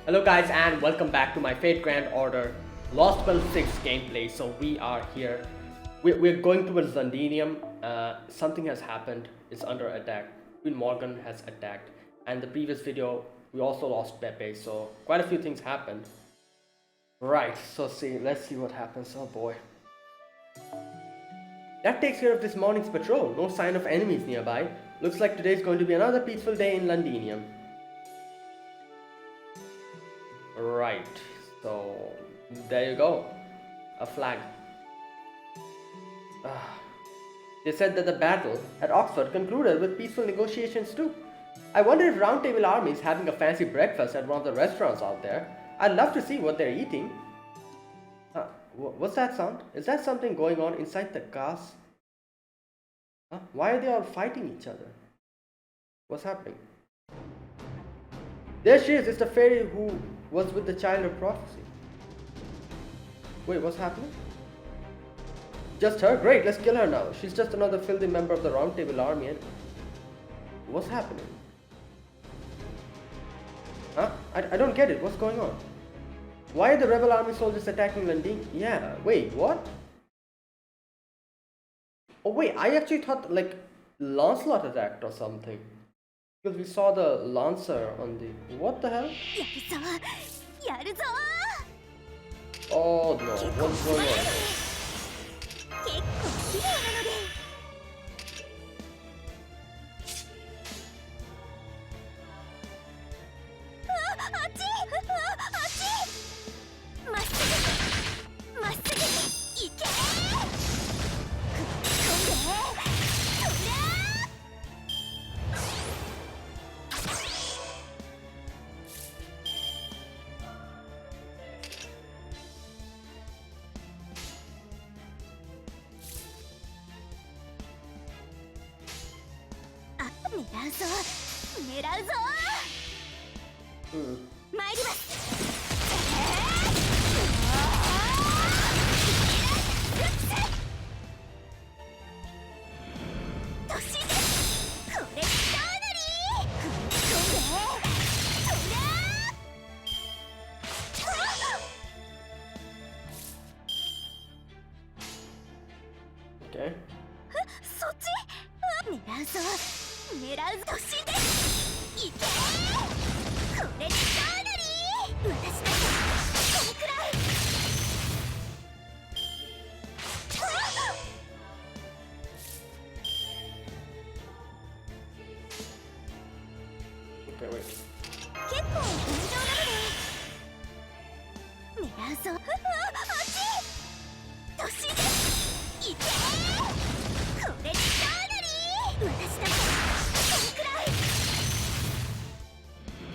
Hello guys and welcome back to my Fate Grand Order Lostbelt 6 gameplay. So we are here. We're going towards Londinium. Something has happened. It's under attack. Queen Morgan has attacked. And the previous video we also lost Pepe. So quite a few things happened. Right, so let's see what happens. Oh boy. That takes care of this morning's patrol. No sign of enemies nearby. Looks like today's going to be another peaceful day in Londinium. Right, so there you go, a flag. They said that the battle at Oxford concluded with peaceful negotiations too. I wonder if Round Table Army is having a fancy breakfast at one of the restaurants out there. I'd love to see what they're eating. What's that sound? Is that something going on inside the cars? Why are they all fighting each other? What's happening? There she is, it's the fairy who was with the child of prophecy. Wait, what's happening? Just her? Great, let's kill her now. She's just another filthy member of the Round Table Army. And what's happening? I don't get it. What's going on? Why are the rebel army soldiers attacking Londinium? Yeah, wait, what? Oh wait, I actually thought like Lancelot attacked or something. Because we saw the Lancer on the... What the hell? Oh no, what's going on? Okay. Okay, wait.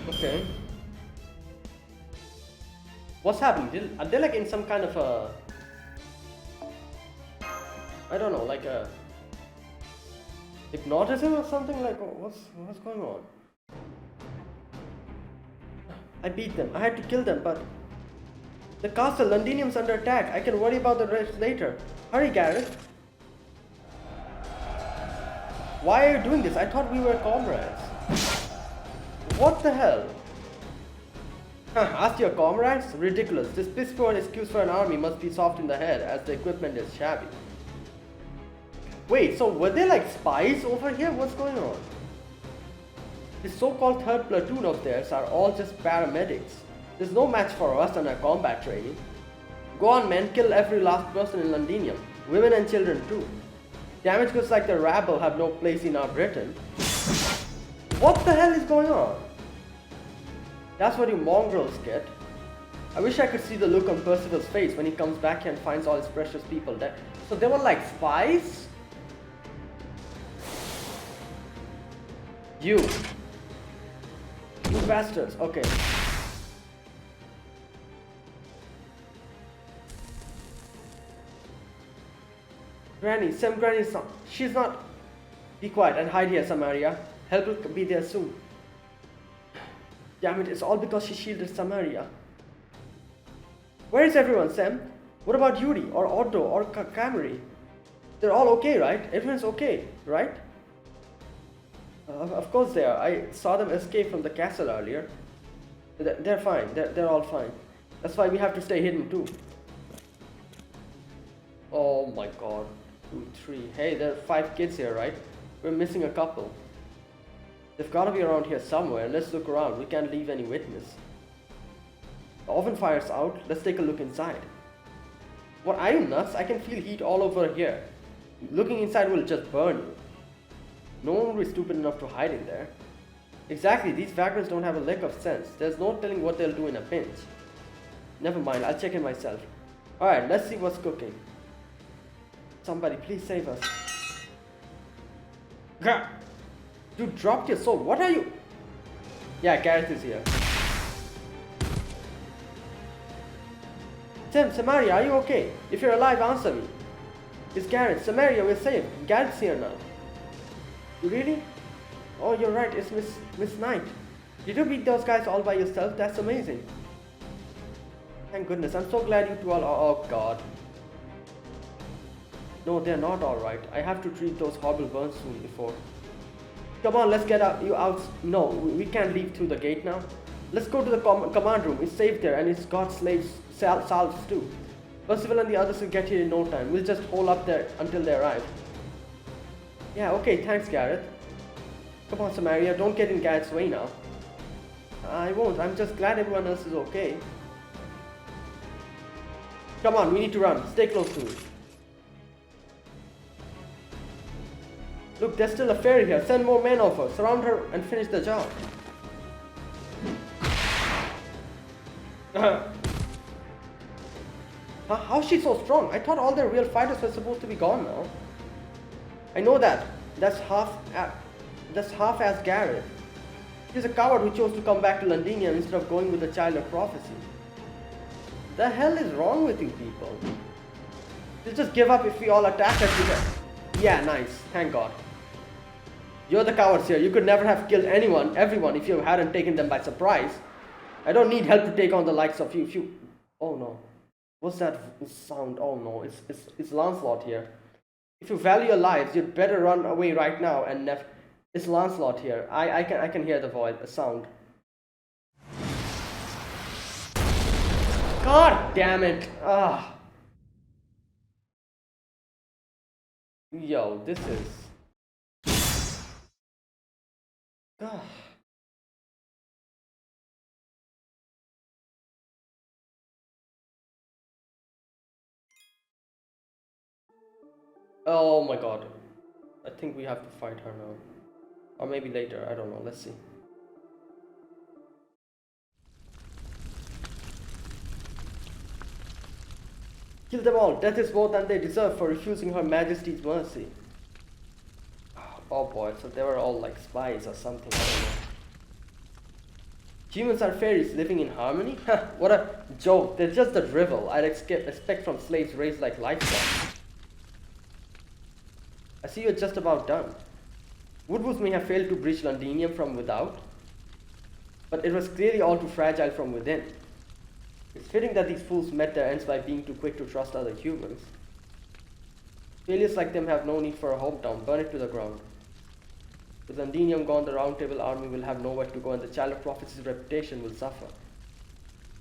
Okay. What's happening? Are they like in some kind of a... I don't know, like a... hypnotism or something? Like, what's going on? I beat them. I had to kill them, but... The castle, Londinium's under attack. I can worry about the rest later. Hurry, Gareth. Why are you doing this? I thought we were comrades. What the hell? Ask your comrades? Ridiculous. This piss-poor excuse for an army must be soft in the head as the equipment is shabby. Wait, so were they like spies over here? What's going on? This so-called third platoon of theirs are all just paramedics. There's no match for us on our combat training. Go on men, kill every last person in Londinium. Women and children too. Damage goods like the rabble have no place in our Britain. What the hell is going on? That's what you mongrels get. I wish I could see the look on Percival's face when he comes back here and finds all his precious people dead. So they were like spies? You bastards, okay. Granny, Sam Granny's not. She's not. Be quiet and hide here, Samaria. Help will be there soon. Damn it, it's all because she shielded Samaria. Where is everyone, Sam? What about Yuri, or Otto, or Camry? They're all okay, right? Everyone's okay, right? Of course they are. I saw them escape from the castle earlier. They're fine. They're all fine. That's why we have to stay hidden too. Oh my god. 2, 3. Hey, there are 5 kids here, right? We're missing a couple. They've got to be around here somewhere. Let's look around. We can't leave any witness. The oven fire's out. Let's take a look inside. What, are you nuts? I can feel heat all over here. Looking inside will just burn you. No one will be stupid enough to hide in there. Exactly, these vagrants don't have a lick of sense. There's no telling what they'll do in a pinch. Never mind, I'll check in myself. Alright, let's see what's cooking. Somebody, please save us. Gah! You dropped your sword. What are you? Yeah, Gareth is here. Tim, Samaria, are you okay? If you're alive, answer me. It's Gareth. Samaria, we're safe. Gareth's here now. You really? Oh, you're right. It's Miss Knight. Did you beat those guys all by yourself? That's amazing. Thank goodness. I'm so glad you two all. Oh God. No, they're not all right. I have to treat those horrible burns soon before. Come on, let's get you out. No, we can't leave through the gate now. Let's go to the command room. It's safe there, and it's got slaves salves too. Percival and the others will get here in no time. We'll just hold up there until they arrive. Yeah, okay, thanks, Gareth. Come on, Samaria, don't get in Gareth's way now. I won't. I'm just glad everyone else is okay. Come on, we need to run. Stay close to me. Look, there's still a fairy here. Send more men over. Surround her and finish the job. How's she so strong? I thought all the real fighters were supposed to be gone now. I know that. That's half-assed Gareth. He's a coward who chose to come back to Londinium instead of going with the Child of Prophecy. The hell is wrong with you people? You'll just give up if we all attack us together. Yeah, nice. Thank God. You're the cowards here. You could never have killed everyone if you hadn't taken them by surprise. I don't need help to take on the likes of you. Oh no. What's that sound? Oh no, it's Lancelot here. If you value your lives, you'd better run away right now and never. It's Lancelot here. I can hear the voice, the sound. God damn it! Ah. Yo, this is. Ah. Oh my God. I think we have to fight her now. Or maybe later, I don't know, let's see. Kill them all. Death is more than they deserve for refusing Her Majesty's mercy. Oh boy, so they were all like spies or something, I don't know. Humans are fairies living in harmony? What a joke. They're just the drivel I'd expect from slaves raised like livestock. I see you're just about done. Woodwoods may have failed to breach Londinium from without, but it was clearly all too fragile from within. It's fitting that these fools met their ends by being too quick to trust other humans. Failures like them have no need for a hometown. Burn it to the ground. With Londinium gone, the Round Table army will have nowhere to go and the Child of Prophecy's reputation will suffer.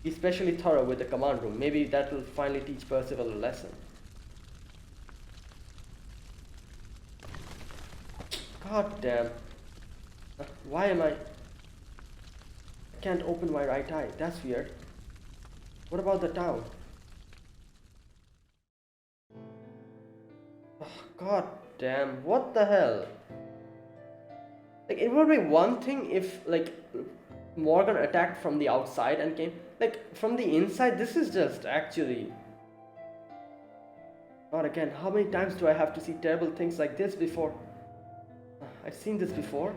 Be especially thorough with the command room. Maybe that will finally teach Percival a lesson. God damn. Why am I can't open my right eye. That's weird. What about the town? Oh, God damn. What the hell? Like, it would be one thing if, like, Morgan attacked from the outside and came. Like, from the inside, this is just actually. Not again. How many times do I have to see terrible things like this before? I've seen this before,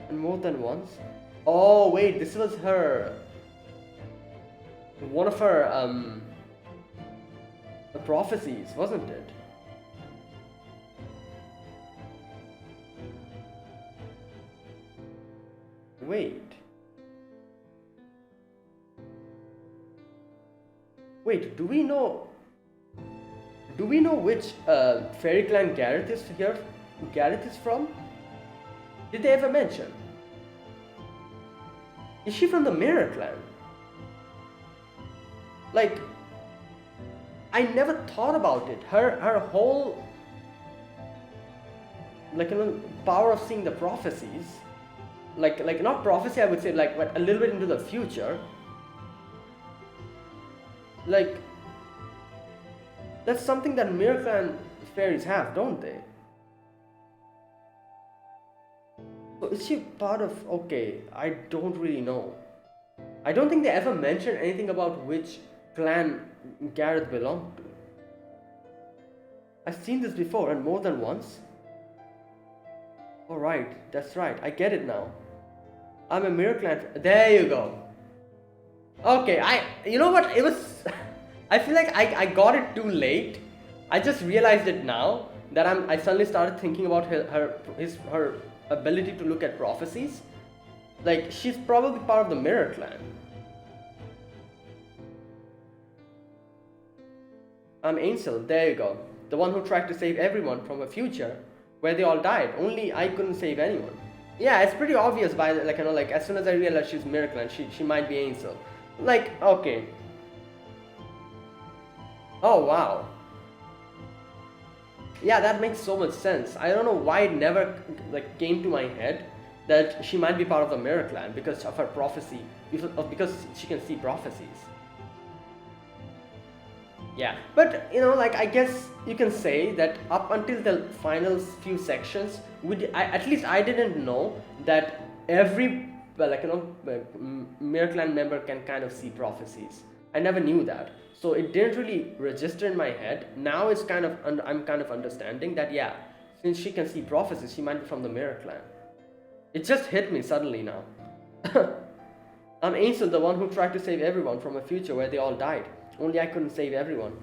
and more than once. Oh wait, this was her. One of her the prophecies, wasn't it? Wait. Wait, do we know which fairy clan Gareth is here? Gareth is from? Did they ever mention? Is she from the Mirror clan? Like, I never thought about it. Her whole, like, power of seeing the prophecies, like not prophecy, I would say, like, but a little bit into the future. Like, that's something that miracle and fairies have, don't they? So is she part of? Okay, I don't really know. I don't think they ever mentioned anything about which clan Gareth belonged to. I've seen this before and more than once. Alright, that's right, I get it now. I'm a mirror clan. There you go. Okay, you know what? It was. I feel like I got it too late. I just realized it now that I suddenly started thinking about her ability to look at prophecies. Like, she's probably part of the mirror clan. I'm Ansel, there you go. The one who tried to save everyone from a future where they all died. Only I couldn't save anyone. Yeah, it's pretty obvious by like, like as soon as I realized she's mirror clan, she might be Ansel. Like, okay. Oh wow. Yeah, that makes so much sense. I don't know why it never like came to my head that she might be part of the mirror clan because of her prophecy, because she can see prophecies. Yeah, but like I guess you can say that up until the final few sections, at least I didn't know that every mirror clan member can kind of see prophecies. I never knew that, so it didn't really register in my head. Now it's kind of I'm kind of understanding that, yeah, since she can see prophecies, she might be from the mirror clan. It just hit me suddenly now. I'm Ansel, the one who tried to save everyone from a future where they all died. Only I couldn't save everyone.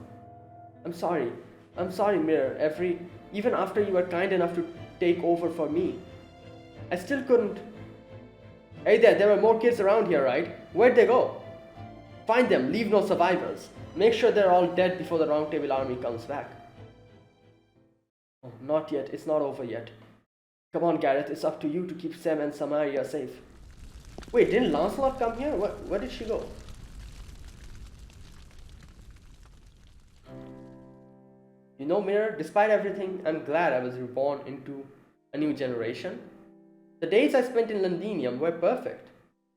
I'm sorry, Mirror. Even after you were kind enough to take over for me, I still couldn't. Hey there were more kids around here, right? Where'd they go? Find them, leave no survivors. Make sure they're all dead before the Round Table army comes back. Oh, not yet, it's not over yet. Come on, Gareth, it's up to you to keep Sam and Samaria safe. Wait, didn't Lancelot come here? Where did she go? You know, Mirror, despite everything, I'm glad I was reborn into a new generation. The days I spent in Londinium were perfect.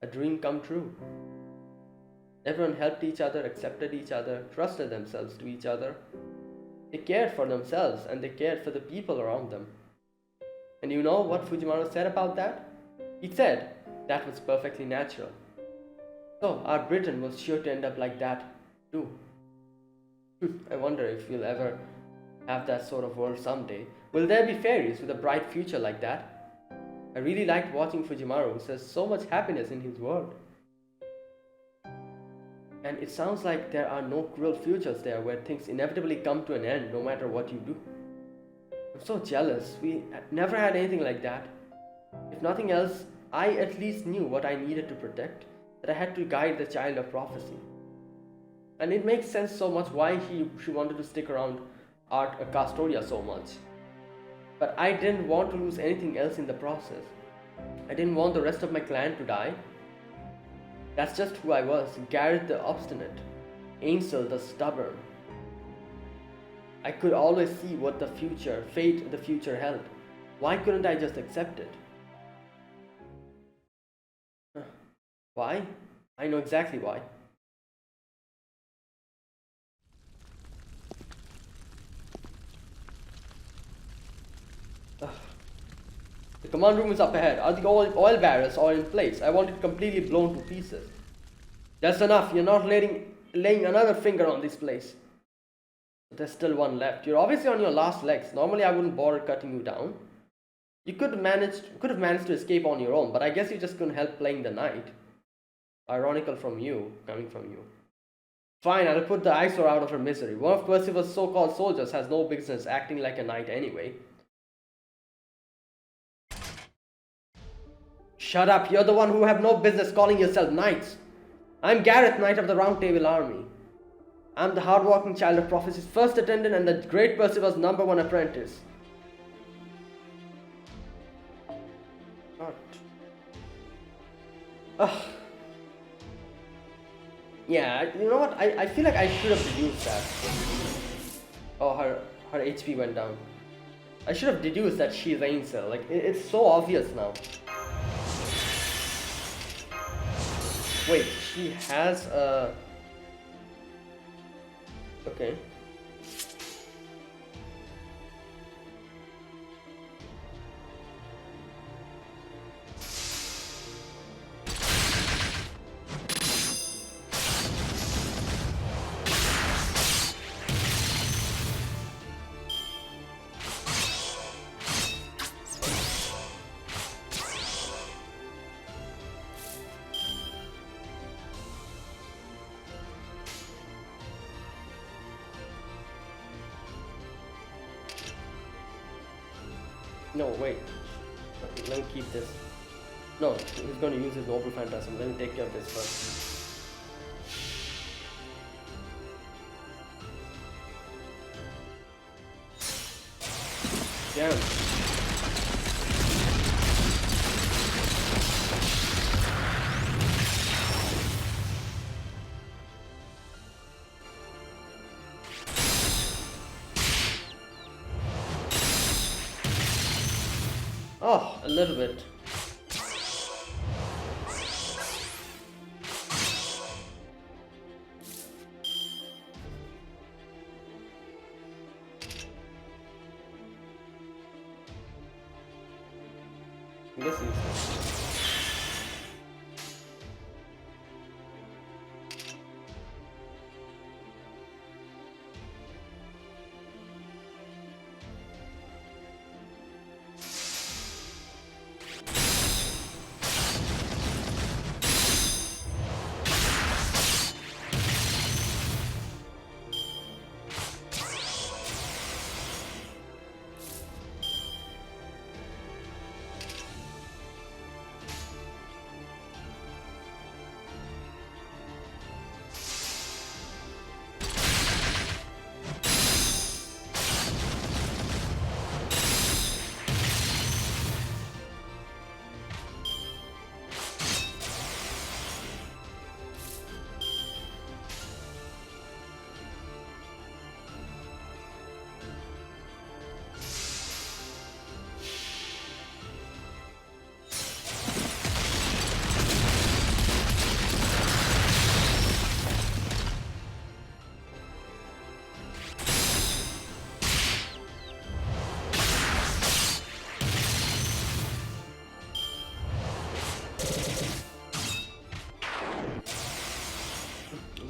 A dream come true. Everyone helped each other, accepted each other, trusted themselves to each other. They cared for themselves and they cared for the people around them. And you know what Fujimaru said about that? He said that was perfectly natural. So our Britain was sure to end up like that too. I wonder if we'll ever have that sort of world someday. Will there be fairies with a bright future like that? I really liked watching Fujimaru, who says so much happiness in his world. And it sounds like there are no cruel futures there where things inevitably come to an end no matter what you do. I'm so jealous. We never had anything like that. If nothing else, I at least knew what I needed to protect, that I had to guide the child of prophecy. And it makes sense so much why she wanted to stick around Castoria so much. But I didn't want to lose anything else in the process. I didn't want the rest of my clan to die. That's just who I was. Gareth the obstinate, Ansel the stubborn. I could always see what the future held. Why couldn't I just accept it? Why? I know exactly why. The command room is up ahead. Are the oil barrels all in place? I want it completely blown to pieces. That's enough. You're not laying another finger on this place. There's still one left. You're obviously on your last legs. Normally I wouldn't bother cutting you down. You could have managed to escape on your own, but I guess you just couldn't help playing the knight. Ironical coming from you. Fine, I'll put the eyesore out of her misery. One of Percival's so-called soldiers has no business acting like a knight anyway. Shut up, you're the one who have no business calling yourself knights. I'm Gareth, Knight of the Round Table Army. I'm the hard-working child of prophecy's first attendant and the great Percival's #1 apprentice. What? Ugh. Yeah, you know what? I feel like I should have deduced that. Oh, her HP went down. I should have deduced that she's Aincel. Like, it's so obvious now. Wait, she has a... Okay. No, wait. Okay, let me keep this. No, he's going to use his Noble Phantasm. Let me take care of this first. Damn. Oh, a little bit. I guess useless.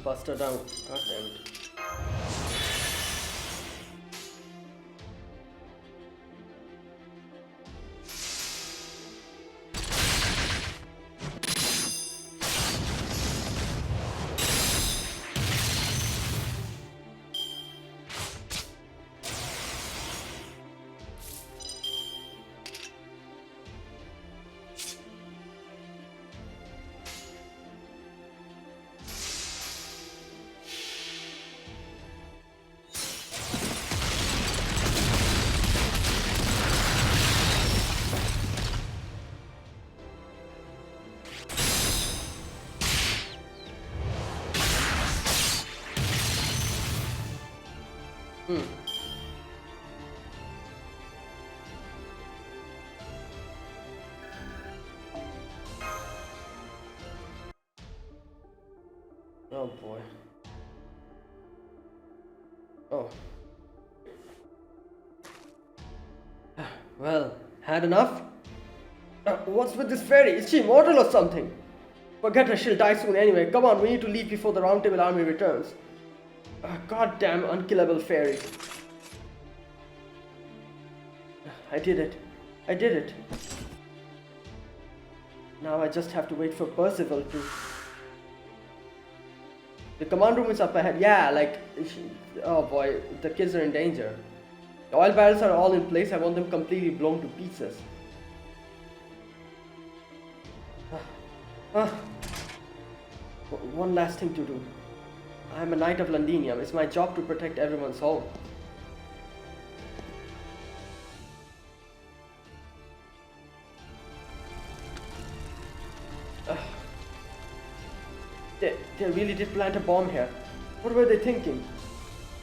Bust her down. God damn it. Oh boy. Oh. Well, had enough? What's with this fairy? Is she immortal or something? Forget her, she'll die soon anyway. Come on, we need to leave before the Round Table army returns. Goddamn unkillable fairy. I did it. I did it. Now I just have to wait for Percival to... The command room is up ahead. Yeah, like... Oh boy, the kids are in danger. The oil barrels are all in place. I want them completely blown to pieces. One last thing to do. I'm a knight of Londinium. It's my job to protect everyone's home. They really did plant a bomb here. What were they thinking?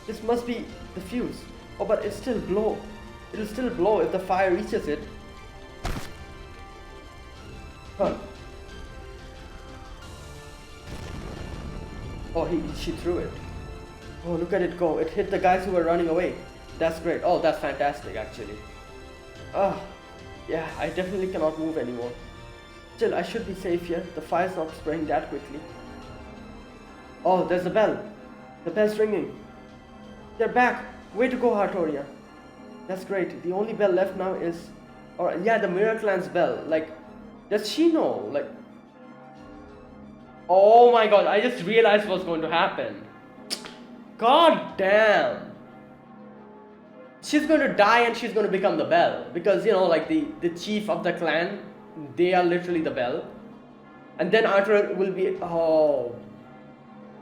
This must be the fuse. Oh, but it'll still blow. It'll still blow if the fire reaches it. Huh. Oh, she threw it. Oh, look at it go. It hit the guys who were running away. That's great. Oh, that's fantastic, actually. Ah, yeah, I definitely cannot move anymore. Still, I should be safe here. The fire's not spreading that quickly. Oh, there's a bell. The bell's ringing. They're back. Way to go, Artoria. That's great. The only bell left now is... Or, yeah, the Mirror Clan's bell. Like, does she know? Like... Oh my god, I just realized what's going to happen. God damn. She's going to die and she's going to become the bell. Because, you know, like the chief of the clan, they are literally the bell. And then Arthur will be... Oh.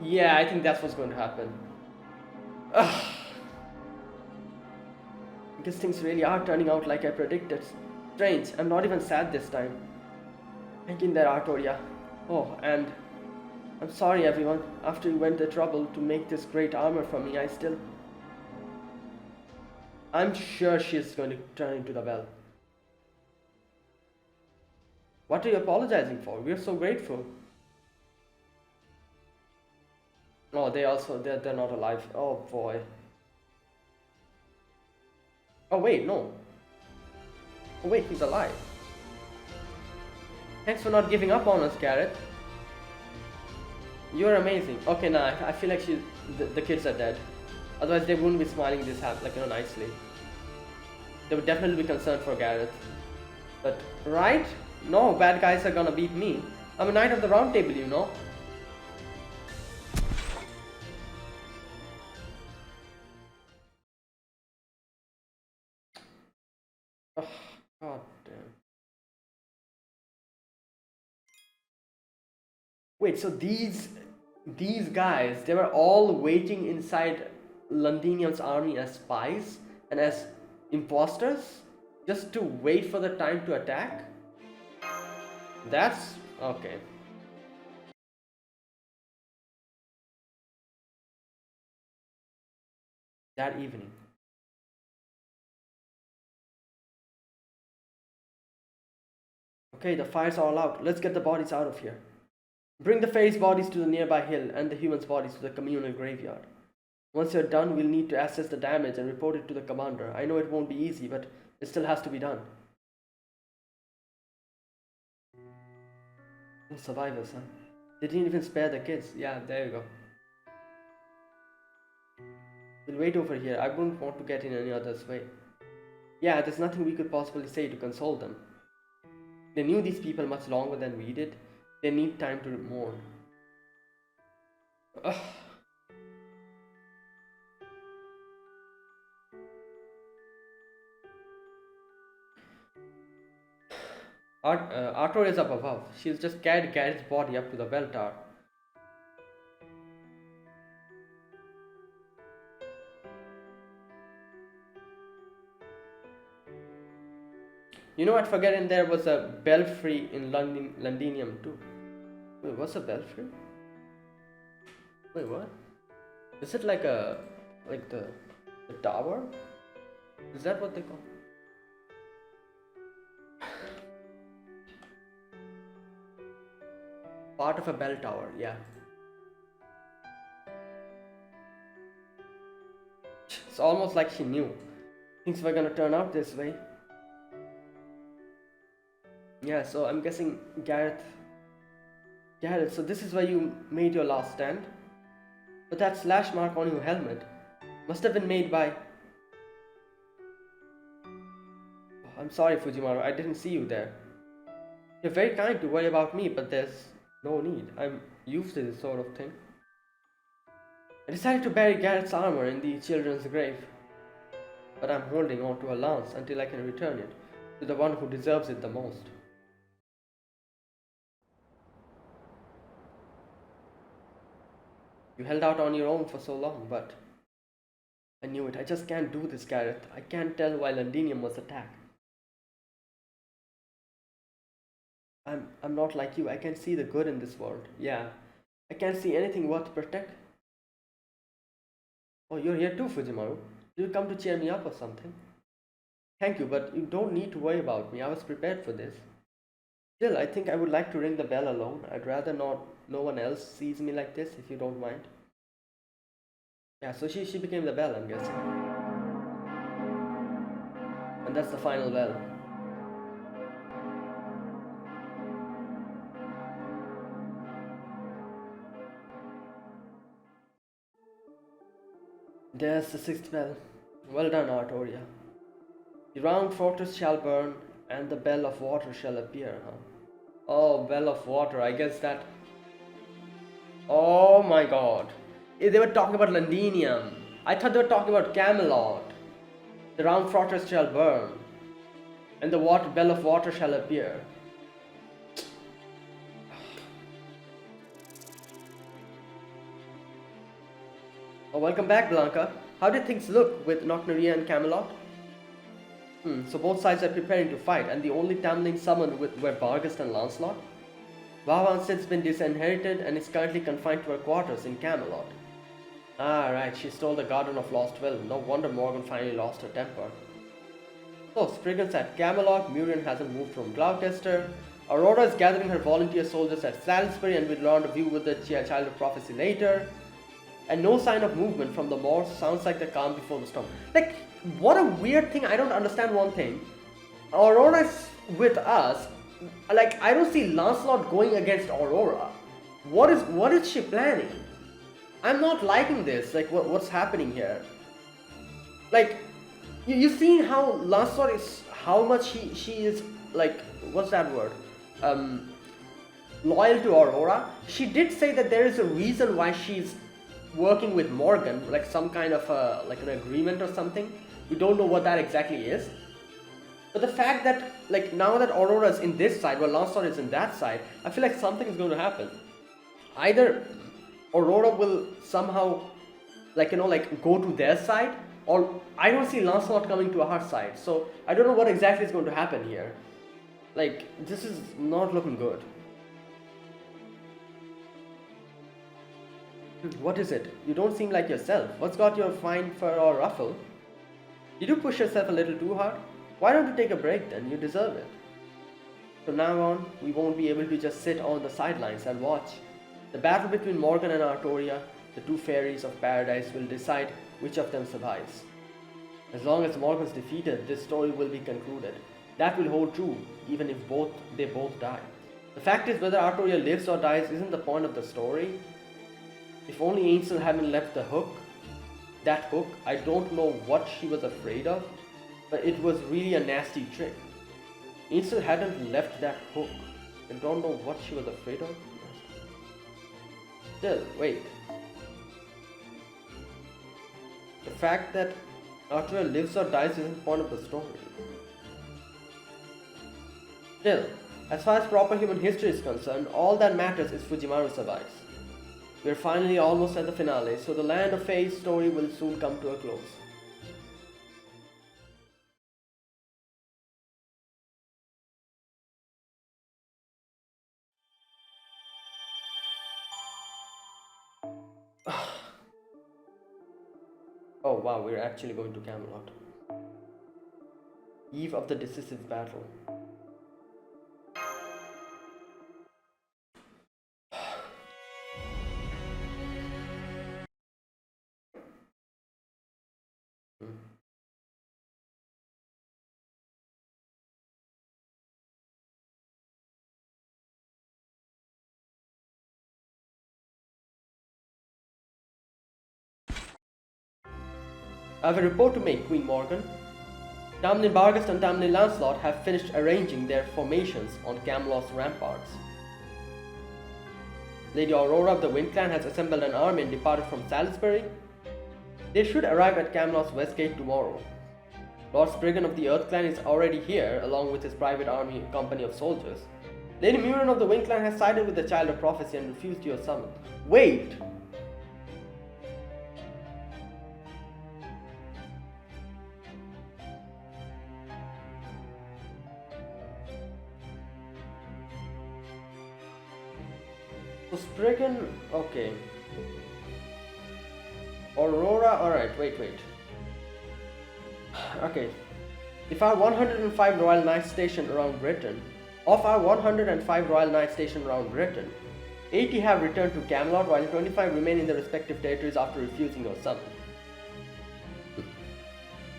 Yeah, I think that's what's going to happen. Ugh. Because things really are turning out like I predicted. Strange, I'm not even sad this time. Hang in there, Artoria. Oh, and... I'm sorry everyone, after you went the trouble to make this great armor for me, I'm sure she's going to turn into the bell. What are you apologizing for? We are so grateful. Oh, they're not alive. Oh boy. Oh wait, no. Oh wait, he's alive. Thanks for not giving up on us, Gareth. You're amazing. Okay, nah, I feel like the kids are dead. Otherwise, they wouldn't be smiling this like, you know, nicely. They would definitely be concerned for Gareth. But, right? No, bad guys are gonna beat me. I'm a knight of the round table, you know. Oh, god damn. Wait, so these guys, they were all waiting inside Londinium's army as spies and as imposters just to wait for the time to attack? That's okay. That evening. Okay, the fire's all out. Let's get the bodies out of here. Bring the Fae's bodies to the nearby hill and the humans' bodies to the communal graveyard. Once you're done, we'll need to assess the damage and report it to the commander. I know it won't be easy, but it still has to be done. No survivors, huh? They didn't even spare the kids. Yeah, there you go. We'll wait over here. I wouldn't want to get in any other's way. Yeah, there's nothing we could possibly say to console them. They knew these people much longer than we did. They need time to mourn. Ugh. Arthur is up above. She's just carried Gareth's body up to the bell tower. You know what? Forgetting there was a belfry in Londinium too. Wait, what's a belfry? Wait, what? Is it like the tower? Is that what they call? Part of a bell tower, yeah. It's almost like she knew things were gonna turn out this way. Yeah, so I'm guessing Gareth, so this is where you made your last stand? But that slash mark on your helmet must have been made by... Oh, I'm sorry, Fujimaru, I didn't see you there. You're very kind to worry about me, but there's no need. I'm used to this sort of thing. I decided to bury Gareth's armor in the children's grave. But I'm holding on to a lance until I can return it to the one who deserves it the most. You held out on your own for so long, but... I knew it. I just can't do this, Gareth. I can't tell why Londinium was attacked. I'm not like you. I can see the good in this world. Yeah. I can't see anything worth to protect. Oh, you're here too, Fujimaru. Did you come to cheer me up or something? Thank you, but you don't need to worry about me. I was prepared for this. Still, I think I would like to ring the bell alone. I'd rather not no one else sees me like this, if you don't mind. Yeah, so she became the bell, I'm guessing. And that's the final bell. There's the sixth bell. Well done, Artoria. The round fortress shall burn, and the bell of water shall appear, huh? Oh, bell of water, I guess that... Oh my god. They were talking about Londinium. I thought they were talking about Camelot. The round fortress shall burn, and the bell of water shall appear. Oh, welcome back, Blanca. How did things look with Nocneria and Camelot? So both sides are preparing to fight, and the only Tamlin summoned were Barghest and Lancelot? Vavan's since been disinherited and is currently confined to her quarters in Camelot. Ah, right, she stole the Garden of Lostbelt. No wonder Morgan finally lost her temper. So, Spriggan's at Camelot, Muriel hasn't moved from Gloucester, Aurora is gathering her volunteer soldiers at Salisbury and will rendezvous with the Child of Prophecy later. And no sign of movement from the Moors. Sounds like the calm before the storm. Like, what a weird thing. I don't understand one thing. Aurora is with us. Like, I don't see Lancelot going against Aurora. What is she planning? I'm not liking this. Like, what's happening here? Like, you've seen how Lancelot is, how much she is, like, what's that word? Loyal to Aurora. She did say that there is a reason why she's working with Morgan, like some kind of like an agreement or something. We don't know what that exactly is. But the fact that, like, now that Aurora is in this side while Lancelot is in that side, I feel like something is going to happen. Either Aurora will somehow, like, you know, like go to their side, or I don't see Lancelot coming to our side. So I don't know what exactly is going to happen here. Like, this is not looking good. What is it? You don't seem like yourself. What's got your fine fur or ruffle? Did you push yourself a little too hard? Why don't you take a break then? You deserve it. From now on, we won't be able to just sit on the sidelines and watch. The battle between Morgan and Artoria, the two fairies of paradise, will decide which of them survives. As long as Morgan's defeated, this story will be concluded. That will hold true, even if they both die. The fact is, whether Artoria lives or dies isn't the point of the story. If only Ainsel hadn't left the hook, that hook, I don't know what she was afraid of, but it was really a nasty trick. Ainsel hadn't left that hook. I don't know what she was afraid of. Still, wait. The fact that Artoria lives or dies isn't the point of the story. Still, as far as proper human history is concerned, all that matters is Fujimaru survives. We're finally almost at the finale, so the Land of Fae's story will soon come to a close. Oh wow, we're actually going to Camelot. Eve of the decisive battle. I have a report to make, Queen Morgan. Tamlin Barghest and Tamlin Lancelot have finished arranging their formations on Camelot's ramparts. Lady Aurora of the Wind Clan has assembled an army and departed from Salisbury. They should arrive at Camelot's west gate tomorrow. Lord Spriggan of the Earth Clan is already here, along with his private army company of soldiers. Lady Muriel of the Wind Clan has sided with the Child of Prophecy and refused your summon. Wait! So Spriggan, okay. Aurora, alright, wait. Okay. If our 105 Royal Knights stationed around Britain, of our 105 Royal Knights stationed around Britain, 80 have returned to Camelot while 25 remain in their respective territories after refusing your summon.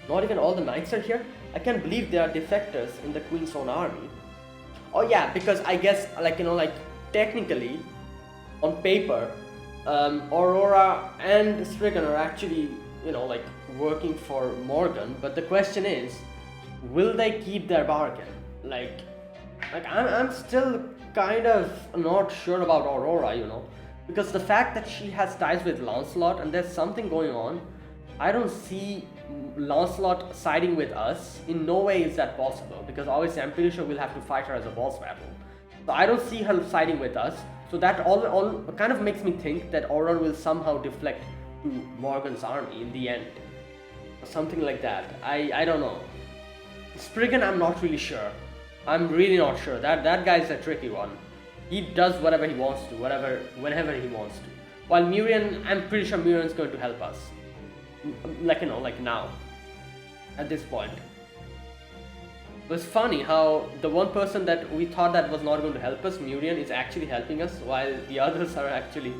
Not even all the knights are here? I can't believe there are defectors in the Queen's own army. Oh yeah, because I guess, technically, on paper, Aurora and Spriggan are actually, working for Morgan, but the question is, will they keep their bargain? I'm still kind of not sure about Aurora, because the fact that she has ties with Lancelot and there's something going on, I don't see Lancelot siding with us. In no way is that possible, because obviously I'm pretty sure we'll have to fight her as a boss battle. So I don't see her siding with us, so that all kind of makes me think that Aurora will somehow deflect to Morgan's army in the end. Or something like that. I don't know. Spriggan, I'm not really sure. I'm really not sure. That guy's a tricky one. He does whatever he wants to, whenever he wants to. While Mirian, I'm pretty sure Mirian's going to help us. Now. At this point. It was funny how the one person that we thought that was not going to help us, Mirian, is actually helping us, while the others are actually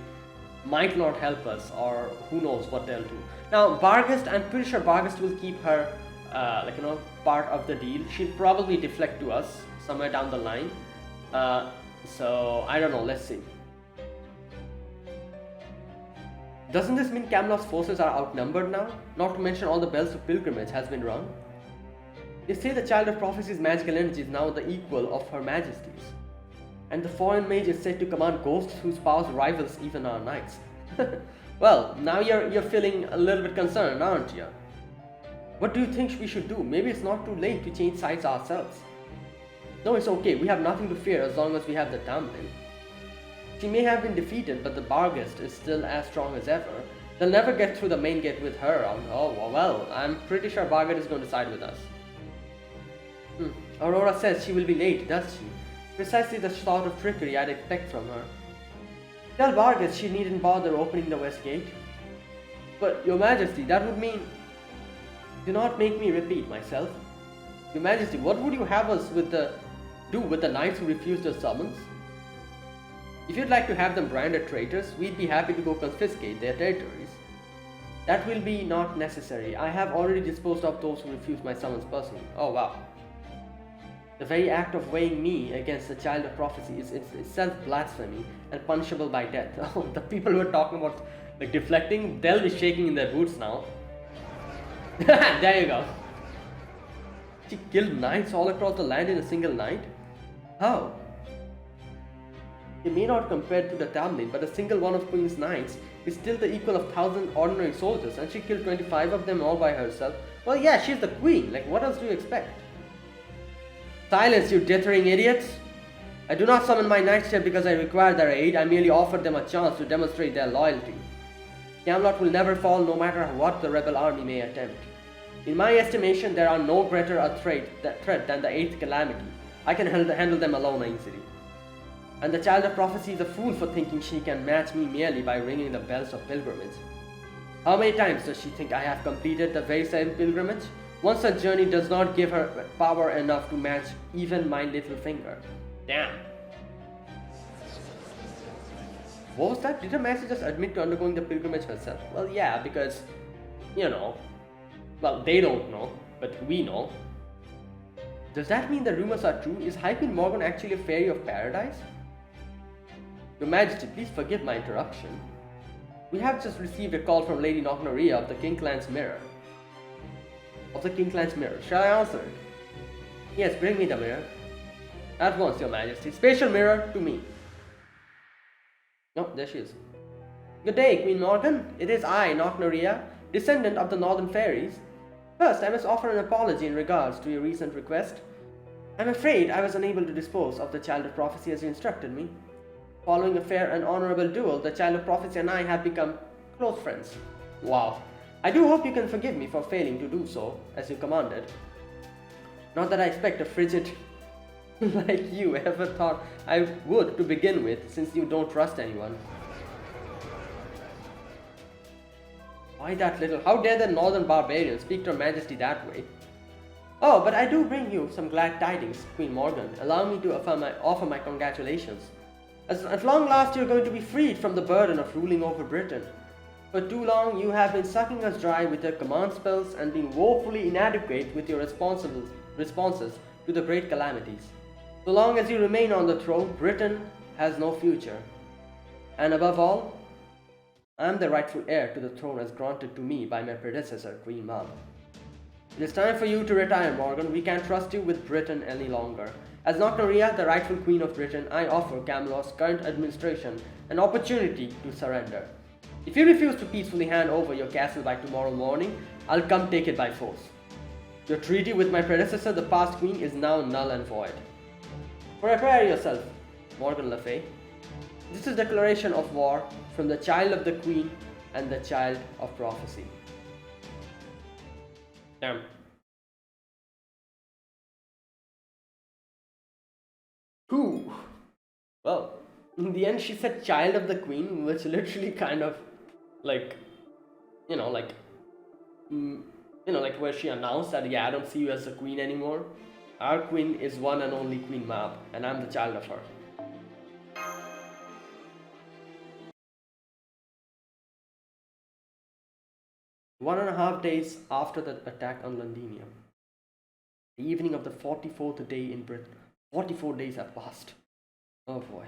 might not help us, or who knows what they'll do. Now, Barghest, I'm pretty sure Barghest will keep her, part of the deal. She'll probably deflect to us somewhere down the line. So, I don't know, let's see. Doesn't this mean Camelot's forces are outnumbered now? Not to mention all the bells of pilgrimage has been rung. They say the Child of Prophecy's magical energy is now the equal of Her Majesty's. And the foreign mage is said to command ghosts whose powers rivals even our knights. Well, now you're feeling a little bit concerned, aren't you? What do you think we should do? Maybe it's not too late to change sides ourselves. No, it's okay. We have nothing to fear as long as we have the Tamlin. She may have been defeated, but the Barghest is still as strong as ever. They'll never get through the main gate with her on. Oh, well, I'm pretty sure Barghest is going to side with us. Aurora says she will be late, does she? Precisely the sort of trickery I'd expect from her. Tell Barghest she needn't bother opening the west gate. But, Your Majesty, that would mean... Do not make me repeat myself. Your Majesty, what would you have us do with the knights who refused your summons? If you'd like to have them branded traitors, we'd be happy to go confiscate their territories. That will be not necessary. I have already disposed of those who refused my summons personally. Oh wow. The very act of weighing me against the Child of Prophecy is itself blasphemy and punishable by death. Oh, the people who are talking about deflecting, they'll be shaking in their boots now. There you go. She killed knights all across the land in a single night? How? They may not compare to the Tamlin, but a single one of Queen's knights is still the equal of 1,000 ordinary soldiers, and she killed 25 of them all by herself. Well, yeah, she's the queen. What else do you expect? Silence, you dithering idiots! I do not summon my knights here because I require their aid. I merely offered them a chance to demonstrate their loyalty. Camelot will never fall, no matter what the rebel army may attempt. In my estimation, there are no greater a threat than the 8th calamity. I can handle them alone easily. And the Child of Prophecy is a fool for thinking she can match me merely by ringing the bells of pilgrimage. How many times does she think I have completed the very same pilgrimage? One such journey does not give her power enough to match even my little finger. Damn. What was that? Did Her Majesty just admit to undergoing the pilgrimage herself? Well, yeah, because, well, they don't know, but we know. Does that mean the rumors are true? Is High Queen Morgan actually a fairy of paradise? Your Majesty, please forgive my interruption. We have just received a call from Lady Knocknaria of the Kinclan's Mirror. Shall I answer it? Yes, bring me the mirror. At once, Your Majesty. Spatial mirror to me. Oh, there she is. Good day, Queen Morgan. It is I, Knocknaria, descendant of the Northern Fairies. First, I must offer an apology in regards to your recent request. I'm afraid I was unable to dispose of the Child of Prophecy as you instructed me. Following a fair and honorable duel, the Child of Prophecy and I have become close friends. Wow. I do hope you can forgive me for failing to do so, as you commanded. Not that I expect a frigid Like you ever thought I would to begin with, since you don't trust anyone. Why that little? How dare the northern barbarian speak to Her Majesty that way? Oh, but I do bring you some glad tidings, Queen Morgan. Allow me to offer my congratulations. At long last, you're going to be freed from the burden of ruling over Britain. For too long, you have been sucking us dry with your command spells and been woefully inadequate with your responses to the great calamities. So long as you remain on the throne, Britain has no future. And above all, I am the rightful heir to the throne as granted to me by my predecessor, Queen Mab. It is time for you to retire, Morgan. We can't trust you with Britain any longer. As Nocnaria, the rightful Queen of Britain, I offer Camelot's current administration an opportunity to surrender. If you refuse to peacefully hand over your castle by tomorrow morning, I'll come take it by force. Your treaty with my predecessor, the past Queen, is now null and void. Prepare yourself, Morgan Le Fae. This is a declaration of war from the child of the Queen and the child of prophecy. Damn. Who? Well, in the end she said child of the Queen, which literally kind of like, like where she announced that, yeah, I don't see you as the Queen anymore. Our Queen is one and only Queen Mab, and I'm the child of her. One and a half days after the attack on Londinium, the evening of the 44th day in Britain. 44 days have passed. Oh boy.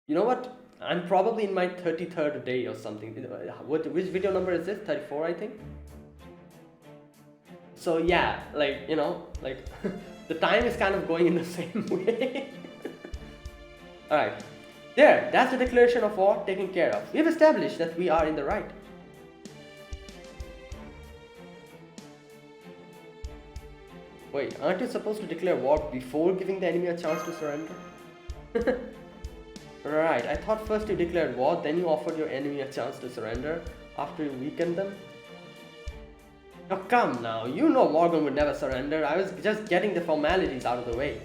You know what? I'm probably in my 33rd day or something. Which video number is this? 34, I think. So yeah, the time is kind of going in the same way. Alright. There, that's the declaration of war taken care of. We've established that we are in the right. Wait, aren't you supposed to declare war before giving the enemy a chance to surrender? Right, I thought first you declared war, then you offered your enemy a chance to surrender after you weakened them. Now come now, you know Morgan would never surrender. I was just getting the formalities out of the way.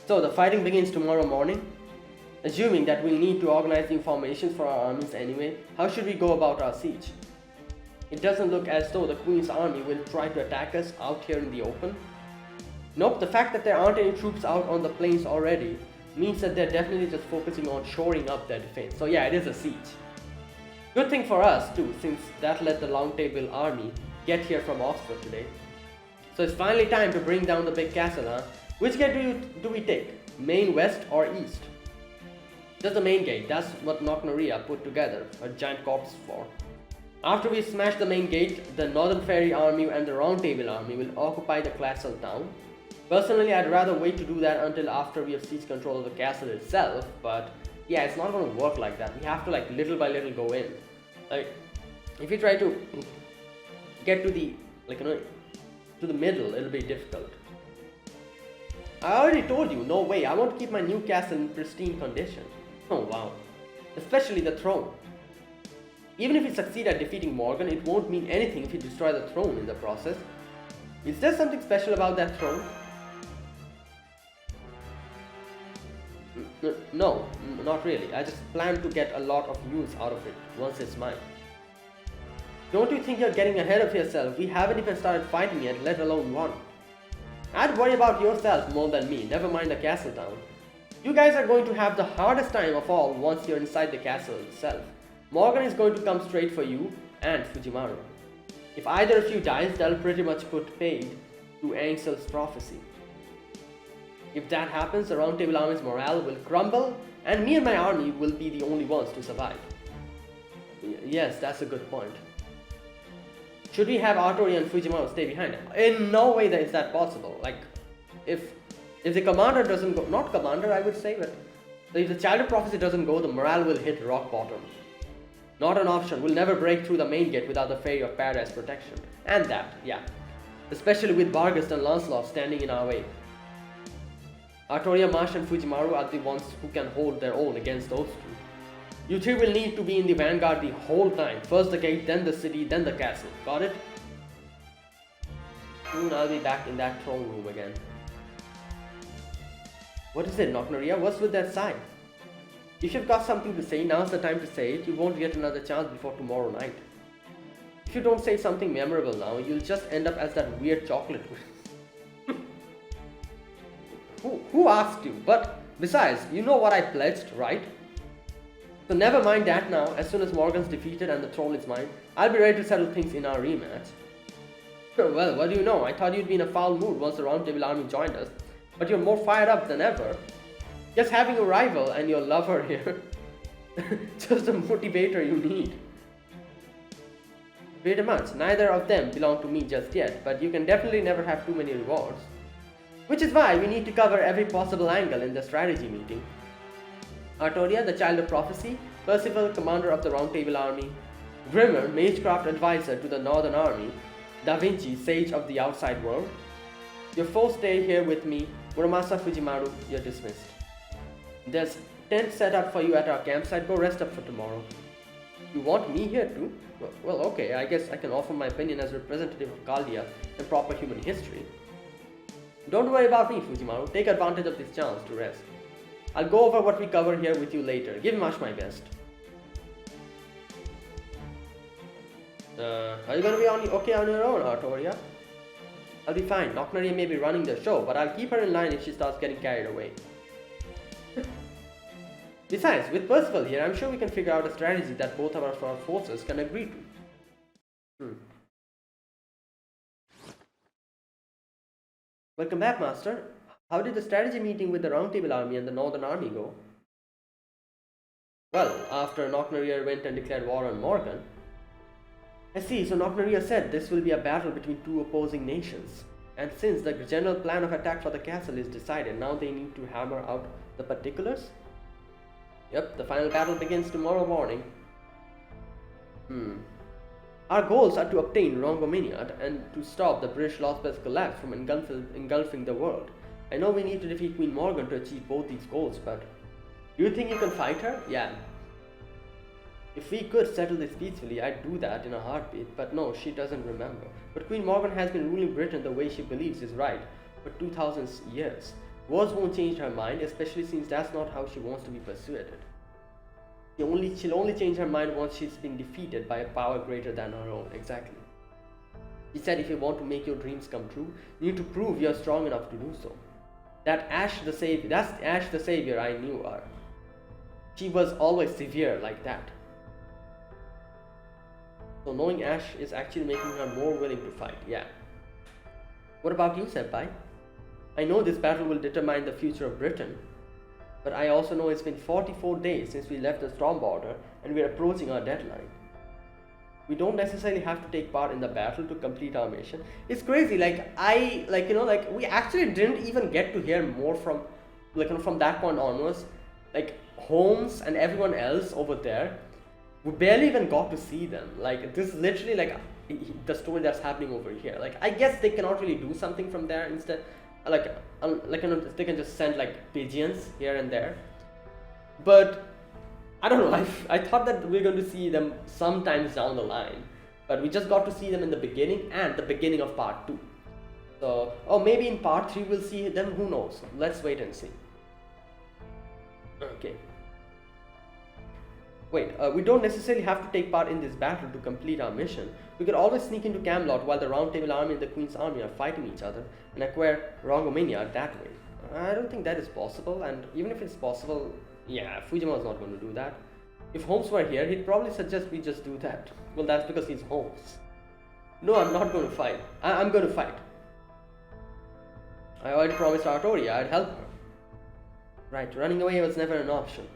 So the fighting begins tomorrow morning. Assuming that we'll need to organize new formations for our armies anyway, how should we go about our siege? It doesn't look as though the Queen's army will try to attack us out here in the open. Nope, the fact that there aren't any troops out on the plains already means that they're definitely just focusing on shoring up their defense. So yeah, it is a siege. Good thing for us too, since that let the Long Table army get here from Oxford today. So it's finally time to bring down the big castle, huh? Which gate do we take? Main, west or east? Just the main gate, that's what Nocnaria put together a giant corpse for. After we smash the main gate, the Northern Fairy army and the Round Table army will occupy the castle town. Personally, I'd rather wait to do that until after we have seized control of the castle itself, but yeah, it's not going to work like that. We have to little by little go in. If you try to get to the to the middle, it'll be difficult. I already told you, no way, I want to keep my new castle in pristine condition. Oh wow. Especially the throne. Even if we succeed at defeating Morgan, it won't mean anything if we destroy the throne in the process. Is there something special about that throne? No, not really. I just plan to get a lot of use out of it once it's mine. Don't you think you're getting ahead of yourself? We haven't even started fighting yet, let alone won. I'd worry about yourself more than me, never mind the castle town. You guys are going to have the hardest time of all once you're inside the castle itself. Morgan is going to come straight for you and Fujimaru. If either of you dies, that'll pretty much put paid to Ansel's prophecy. If that happens, the Round Table army's morale will crumble, and me and my army will be the only ones to survive. Yes, that's a good point. Should we have Artori and Fujimaru stay behind? In no way is that possible. If the commander doesn't go, not commander I would say, but if the Child of Prophecy doesn't go, the morale will hit rock bottom. Not an option. We'll never break through the main gate without the Fairy of Paradise protection. And that, yeah. Especially with Barghest and Lancelot standing in our way. Artoria, Marsh and Fujimaru are the ones who can hold their own against those two. You three will need to be in the vanguard the whole time. First the gate, then the city, then the castle. Got it? Soon I'll be back in that throne room again. What is it, Nocnaria? What's with that sigh? If you've got something to say, now's the time to say it. You won't get another chance before tomorrow night. If you don't say something memorable now, you'll just end up as that weird chocolate. Who asked you? But besides, you know what I pledged, right? So never mind that now. As soon as Morgan's defeated and the throne is mine, I'll be ready to settle things in our rematch. Well, what do you know? I thought you'd be in a foul mood once the Round Table Army joined us, but you're more fired up than ever. Just having a rival and your lover here. Just the motivator you need. Pretty much. Neither of them belong to me just yet, but you can definitely never have too many rewards. Which is why we need to cover every possible angle in the strategy meeting. Artoria, the Child of Prophecy, Percival, commander of the Round Table Army, Grimmer, Magecraft advisor to the Northern Army, Da Vinci, sage of the outside world. Your four stay here with me. Muramasa Fujimaru, you're dismissed. There's tent set up for you at our campsite. Go rest up for tomorrow. You want me here too? Well, okay, I guess I can offer my opinion as representative of Caldia and proper human history. Don't worry about me, Fujimaru. Take advantage of this chance to rest. I'll go over what we cover here with you later. Give much my best. Are you gonna be okay on your own, Artoria? I'll be fine. Nocnaria may be running the show, but I'll keep her in line if she starts getting carried away. Besides, with Percival here, I'm sure we can figure out a strategy that both of our forces can agree to. Welcome back, Master. How did the strategy meeting with the Round Table Army and the Northern Army go? Well, after Nocnaria went and declared war on Morgan. I see, so Nocnaria said this will be a battle between two opposing nations. And since the general plan of attack for the castle is decided, now they need to hammer out the particulars? Yep, the final battle begins tomorrow morning. Our goals are to obtain Rongominiad and to stop the British Lostbelt's collapse from engulfing the world. I know we need to defeat Queen Morgan to achieve both these goals, but do you think you can fight her? Yeah. If we could settle this peacefully, I'd do that in a heartbeat, but no, she doesn't remember. But Queen Morgan has been ruling Britain the way she believes is right for 2000 years. Wars won't change her mind, especially since that's not how she wants to be persuaded. She'll only change her mind once she's been defeated by a power greater than her own. Exactly. She said if you want to make your dreams come true, you need to prove you're strong enough to do so. That's Ash the Savior I knew her. She was always severe like that. So knowing Ash is actually making her more willing to fight, yeah. What about you, Senpai? I know this battle will determine the future of Britain, but I also know it's been 44 days since we left the storm border and we're approaching our deadline. We don't necessarily have to take part in the battle to complete our mission. It's crazy, we actually didn't even get to hear more from, from that point onwards. Like, Holmes and everyone else over there, we barely even got to see them. Like, this is literally the story that's happening over here. Like, I guess they cannot really do something from there instead. They can just send pigeons here and there. But I don't know, I thought that we're going to see them sometimes down the line, but we just got to see them in the beginning and the beginning of part 2. So, maybe in part 3 we'll see them, who knows. Let's wait and see. Okay. Wait, we don't necessarily have to take part in this battle to complete our mission. We could always sneak into Camelot while the Round Table Army and the Queen's Army are fighting each other and acquire Rongomania that way. I don't think that is possible, and even if it's possible, yeah, Fujima's not going to do that. If Holmes were here, he'd probably suggest we just do that. Well, that's because he's Holmes. No, I'm not going to fight. I'm going to fight. I already promised Artoria I'd help her. Right, running away was never an option.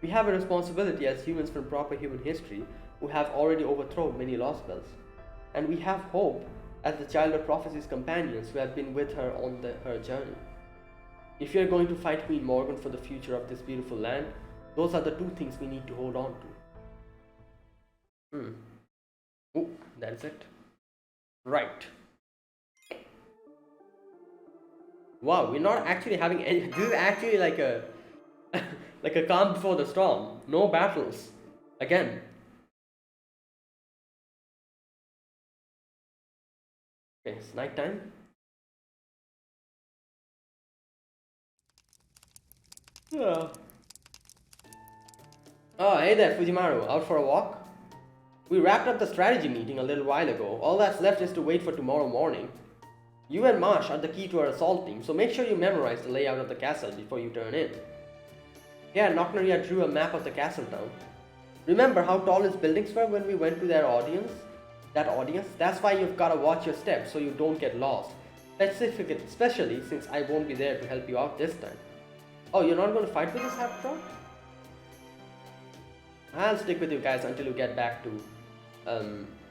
We have a responsibility as humans from proper human history who have already overthrown many Lostbelts. And we have hope as the Child of Prophecy's companions who have been with her on her journey. If we are going to fight Queen Morgan for the future of this beautiful land, those are the two things we need to hold on to. Oh, that is it. Right. Wow, we're not actually having any. This is actually like a like a calm before the storm. No battles. Again. Okay, it's night time. Yeah. Oh, hey there, Fujimaru. Out for a walk? We wrapped up the strategy meeting a little while ago. All that's left is to wait for tomorrow morning. You and Marsh are the key to our assault team, so make sure you memorize the layout of the castle before you turn in. Yeah, Nocnaria drew a map of the castle down. Remember how tall its buildings were when we went to their audience? That audience? That's why you've got to watch your steps so you don't get lost. Especially since I won't be there to help you out this time. Oh, you're not going to fight with this Habitat? I'll stick with you guys until you get back to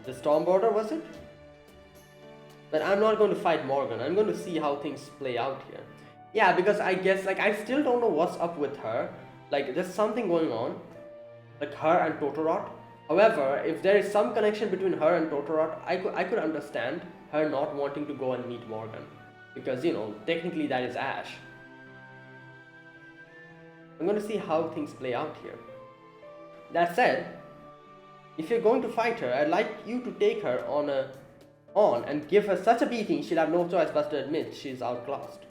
the Storm Border, was it? But I'm not going to fight Morgan. I'm going to see how things play out here. Yeah, because I guess, like, I still don't know what's up with her. Like, there's something going on. Like, her and Totorot. However, if there is some connection between her and Totorot, I could understand her not wanting to go and meet Morgan. Because, you know, technically that is Ash. I'm going to see how things play out here. That said, if you're going to fight her, I'd like you to take her on and give her such a beating she'll have no choice but to admit she's outclassed.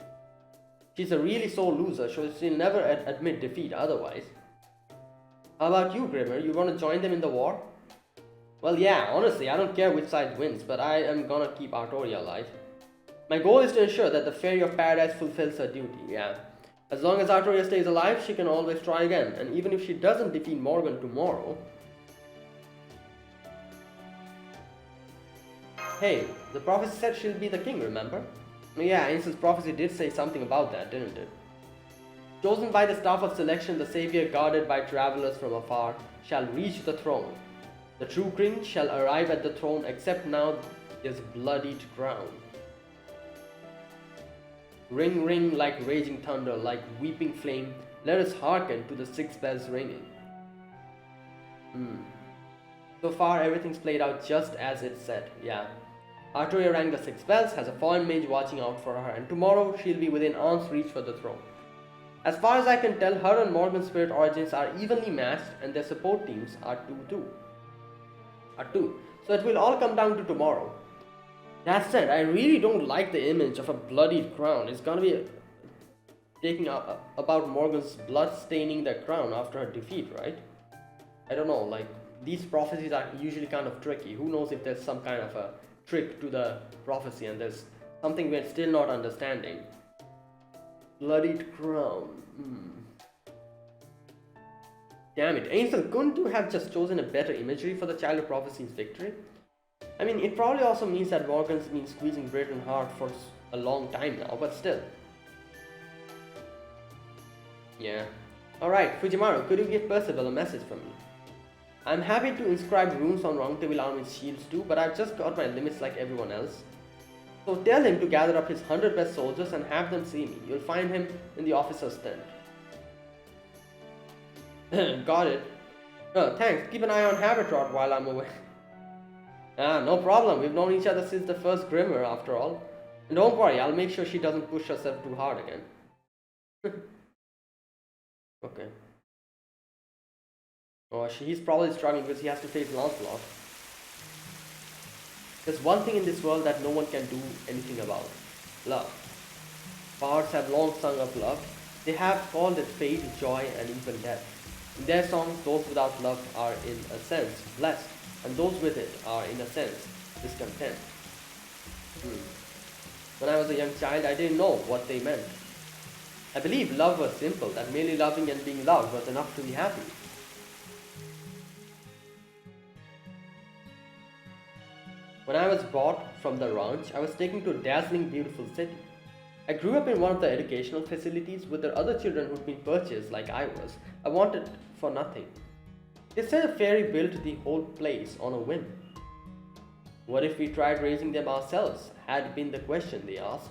She's a really sore loser, so she'll never admit defeat otherwise. How about you, Grimmer? You want to join them in the war? Well, yeah, honestly, I don't care which side wins, but I am gonna keep Artoria alive. My goal is to ensure that the Fairy of Paradise fulfills her duty, yeah. As long as Artoria stays alive, she can always try again, and even if she doesn't defeat Morgan tomorrow... Hey, the prophecy said she'll be the king, remember? Yeah, Ainsley's prophecy did say something about that, didn't it? Chosen by the staff of selection, the savior guarded by travelers from afar shall reach the throne. The true king shall arrive at the throne, except now his bloodied crown. Ring, ring like raging thunder, like weeping flame, let us hearken to the 6 bells ringing. So far, everything's played out just as it said, yeah. Artoria rang the 6 bells, has a foreign mage watching out for her, and tomorrow she'll be within arm's reach for the throne. As far as I can tell, her and Morgan's spirit origins are evenly matched, and their support teams are 2-2. So it will all come down to tomorrow. That said, I really don't like the image of a bloodied crown. It's gonna be taking up about Morgan's blood staining the crown after her defeat, right? I don't know, like, these prophecies are usually kind of tricky. Who knows if there's some kind of a trick to the prophecy and there's something we're still not understanding. Bloodied crown. Damn it, Ainsel, couldn't you have just chosen a better imagery for the Child of Prophecy's victory? I mean, it probably also means that Morgan's been squeezing Britain hard for a long time now, but still. Yeah. Alright, Fujimaru, could you give Percival a message from me? I'm happy to inscribe runes on Roundtable Army's shields too, but I've just got my limits like everyone else. So tell him to gather up his 100 best soldiers and have them see me. You'll find him in the officer's tent. Got it. Oh, thanks. Keep an eye on Habitat while I'm away. No problem. We've known each other since the first Grimmer, after all. And don't worry, I'll make sure she doesn't push herself too hard again. Okay. Oh, he's probably struggling because he has to face Lancelot. There's one thing in this world that no one can do anything about. Love. Bards have long sung of love. They have called it fate, joy, and even death. In their songs, those without love are in a sense blessed, and those with it are in a sense discontent. When I was a young child, I didn't know what they meant. I believe love was simple, that merely loving and being loved was enough to be happy. When I was brought from the ranch, I was taken to a dazzling, beautiful city. I grew up in one of the educational facilities with the other children who'd been purchased like I was. I wanted for nothing. They said a fairy built the whole place on a whim. What if we tried raising them ourselves, had been the question they asked.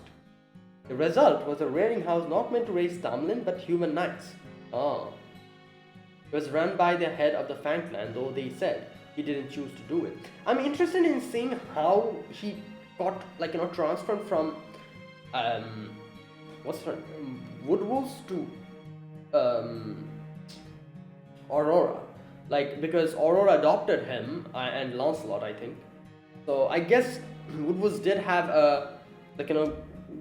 The result was a rearing house not meant to raise Tamlin but human knights. It was run by the head of the Fang clan, though they said he didn't choose to do it. I'm interested in seeing how he got, transferred from Woodwolves to Aurora. Because Aurora adopted him and Lancelot, I think. So I guess Woodwolves did have a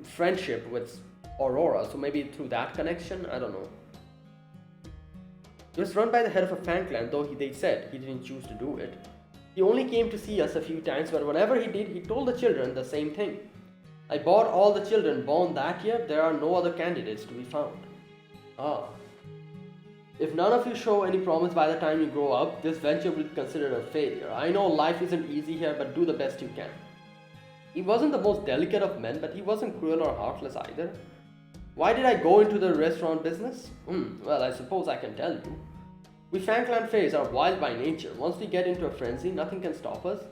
friendship with Aurora, so maybe through that connection, I don't know. It was run by the head of a fan clan, though they said he didn't choose to do it. He only came to see us a few times, but whenever he did, he told the children the same thing. I bought all the children born that year, there are no other candidates to be found. Ah. If none of you show any promise by the time you grow up, this venture will be considered a failure. I know life isn't easy here, but do the best you can. He wasn't the most delicate of men, but he wasn't cruel or heartless either. Why did I go into the restaurant business? Well, I suppose I can tell you. We Fan Clan Fays are wild by nature. Once we get into a frenzy, nothing can stop us.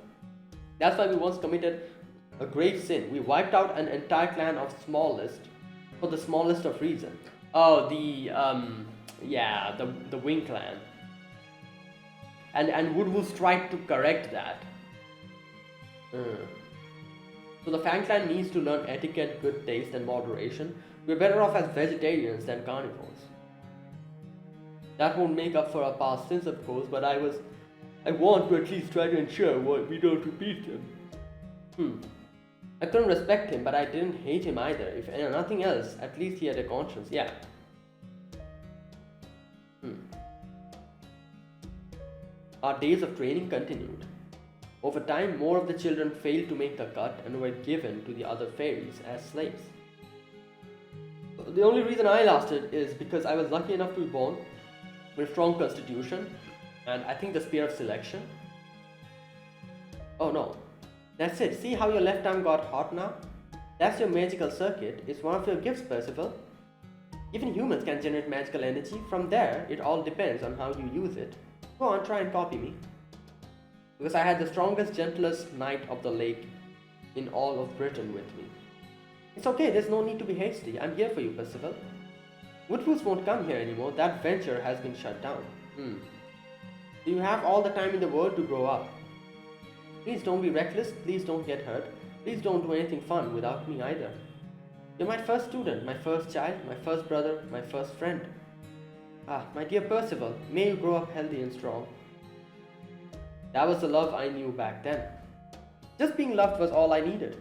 That's why we once committed a grave sin. We wiped out an entire clan of smallest for the smallest of reasons. Oh, the Wing Clan. And Woodwoo's tried to correct that. So the Fan Clan needs to learn etiquette, good taste, and moderation. We're better off as vegetarians than carnivores. That won't make up for our past sins, of course, but I want to at least try to ensure we don't repeat them. I couldn't respect him, but I didn't hate him either. If nothing else, at least he had a conscience. Yeah. Our days of training continued. Over time, more of the children failed to make the cut and were given to the other fairies as slaves. The only reason I lasted is because I was lucky enough to be born with a strong constitution and I think the spear of selection. Oh no, that's it. See how your left arm got hot now? That's your magical circuit. It's one of your gifts, Percival. Even humans can generate magical energy. From there, it all depends on how you use it. Go on, try and copy me. Because I had the strongest, gentlest knight of the lake in all of Britain with me. It's okay, there's no need to be hasty. I'm here for you, Percival. Woodwoods won't come here anymore. That venture has been shut down. So you have all the time in the world to grow up. Please don't be reckless. Please don't get hurt. Please don't do anything fun without me either. You're my first student, my first child, my first brother, my first friend. My dear Percival, may you grow up healthy and strong. That was the love I knew back then. Just being loved was all I needed.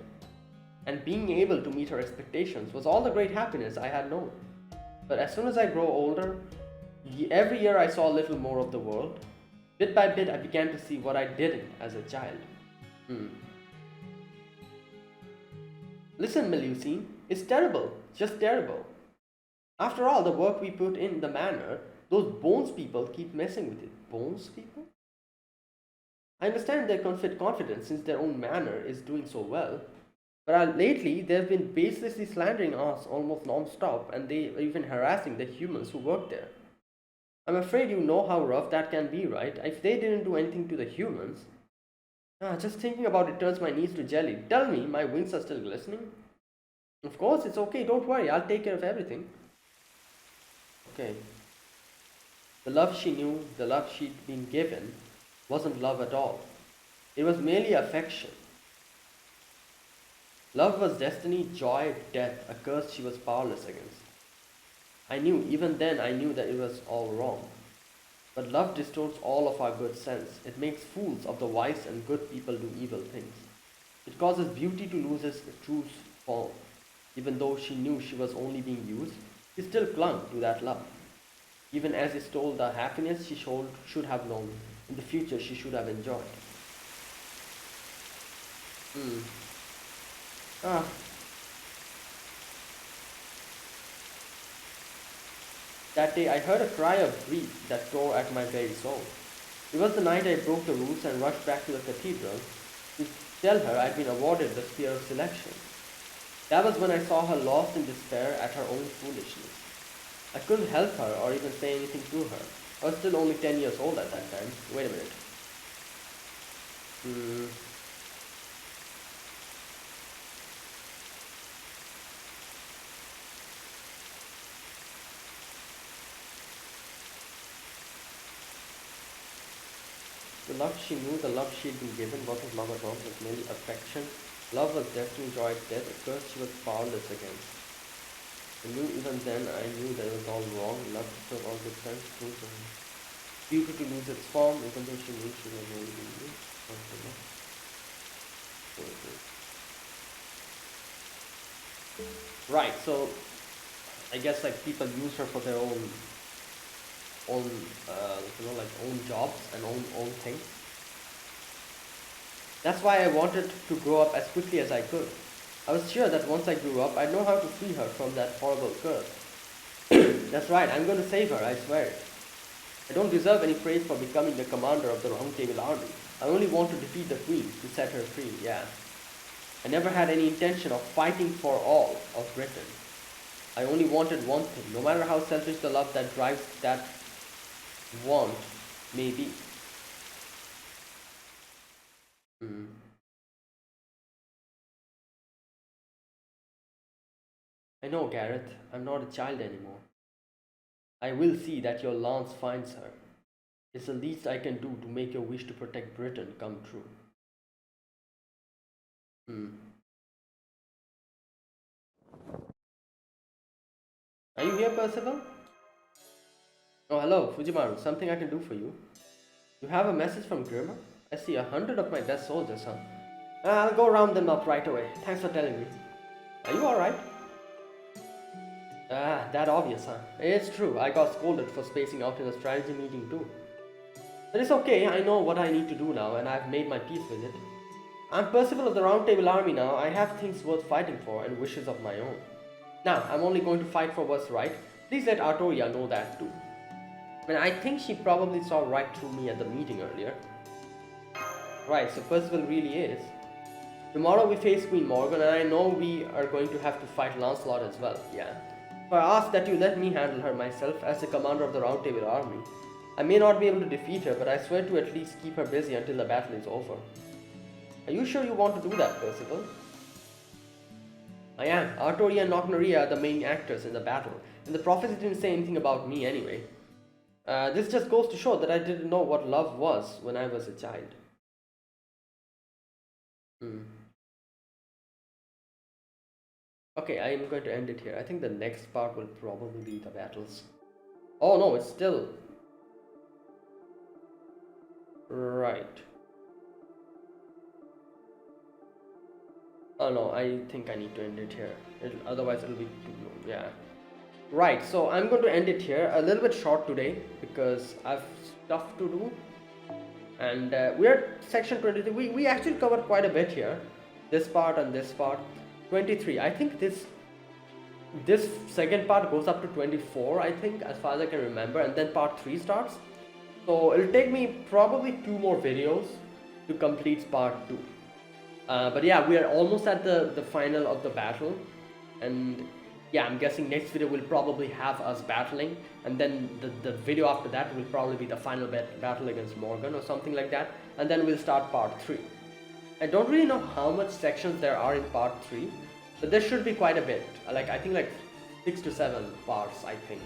And being able to meet her expectations was all the great happiness I had known. But as soon as I grew older, every year I saw a little more of the world. Bit by bit I began to see what I didn't as a child. Listen, Melusine, it's terrible, just terrible. After all the work we put in the manor, those Bones people keep messing with it. Bones people? I understand their confidence since their own manor is doing so well. But lately, they've been baselessly slandering us almost non-stop and they are even harassing the humans who work there. I'm afraid you know how rough that can be, right? If they didn't do anything to the humans... just thinking about it turns my knees to jelly. Tell me, my wings are still glistening? Of course, it's okay, don't worry, I'll take care of everything. Okay. The love she knew, the love she'd been given, wasn't love at all. It was merely affection. Love was destiny, joy, death, a curse she was powerless against. I knew, even then I knew that it was all wrong. But love distorts all of our good sense. It makes fools of the wise and good people do evil things. It causes beauty to lose its true form. Even though she knew she was only being used, she still clung to that love. Even as it stole the happiness she should have known, in the future she should have enjoyed. That day I heard a cry of grief that tore at my very soul. It was the night I broke the rules and rushed back to the cathedral to tell her I'd been awarded the Spear of Selection. That was when I saw her lost in despair at her own foolishness. I couldn't help her or even say anything to her. I was still only 10 years old at that time. Wait a minute. The love she knew, the love she had been given, wasn't love at all, it was merely affection. Love was destiny, joy, death, a curse she was powerless against. I knew even then, I knew that it was all wrong. Love to serve all good sense, truth, and beauty to lose its form, even though she knew she was only being used. Right, so I guess like people use her for their own own like own jobs and own things. That's why I wanted to grow up as quickly as I could. I was sure that once I grew up, I'd know how to free her from that horrible curse. That's right, I'm going to save her, I swear it. I don't deserve any praise for becoming the commander of the Round Table Army. I only want to defeat the Queen, to set her free, yeah. I never had any intention of fighting for all of Britain. I only wanted one thing, no matter how selfish the love that drives that want may be. I know, Gareth, I'm not a child anymore. I will see that your lance finds her. It's the least I can do to make your wish to protect Britain come true. Are you here, Percival? Oh, hello, Fujimaru. Something I can do for you? You have a message from Grimmer? I see 100 of my best soldiers, huh? I'll go round them up right away. Thanks for telling me. Are you alright? Ah, that obvious, huh? It's true, I got scolded for spacing out in a strategy meeting too. But it's okay, I know what I need to do now and I've made my peace with it. I'm Percival of the Round Table Army now. I have things worth fighting for and wishes of my own. Now, I'm only going to fight for what's right. Please let Artoria know that too. I think she probably saw right through me at the meeting earlier. Right, so Percival really is. Tomorrow we face Queen Morgan and I know we are going to have to fight Lancelot as well, yeah. So I ask that you let me handle her myself as the commander of the Round Table Army. I may not be able to defeat her, but I swear to at least keep her busy until the battle is over. Are you sure you want to do that, Percival? I am. Artoria and Knocknaria are the main actors in the battle, and the prophecy didn't say anything about me anyway. This just goes to show that I didn't know what love was when I was a child. Okay, I am going to end it here. I think the next part will probably be the battles. Oh no, it's still... Right. Oh no, I think I need to end it here. Otherwise it'll be too long, yeah. Right, so I'm going to end it here. A little bit short today because I've stuff to do. And we're at section 23. We actually covered quite a bit here. This part and this part. 23. I think this second part goes up to 24, I think, as far as I can remember, and then part 3 starts. So it'll take me probably 2 more videos to complete part 2. But yeah, we are almost at the final of the battle, and yeah, I'm guessing next video will probably have us battling, and then the video after that will probably be the final battle against Morgan or something like that, and then we'll start part 3. I don't really know how much sections there are in part 3, but there should be quite a bit. I think like 6 to 7 parts, I think.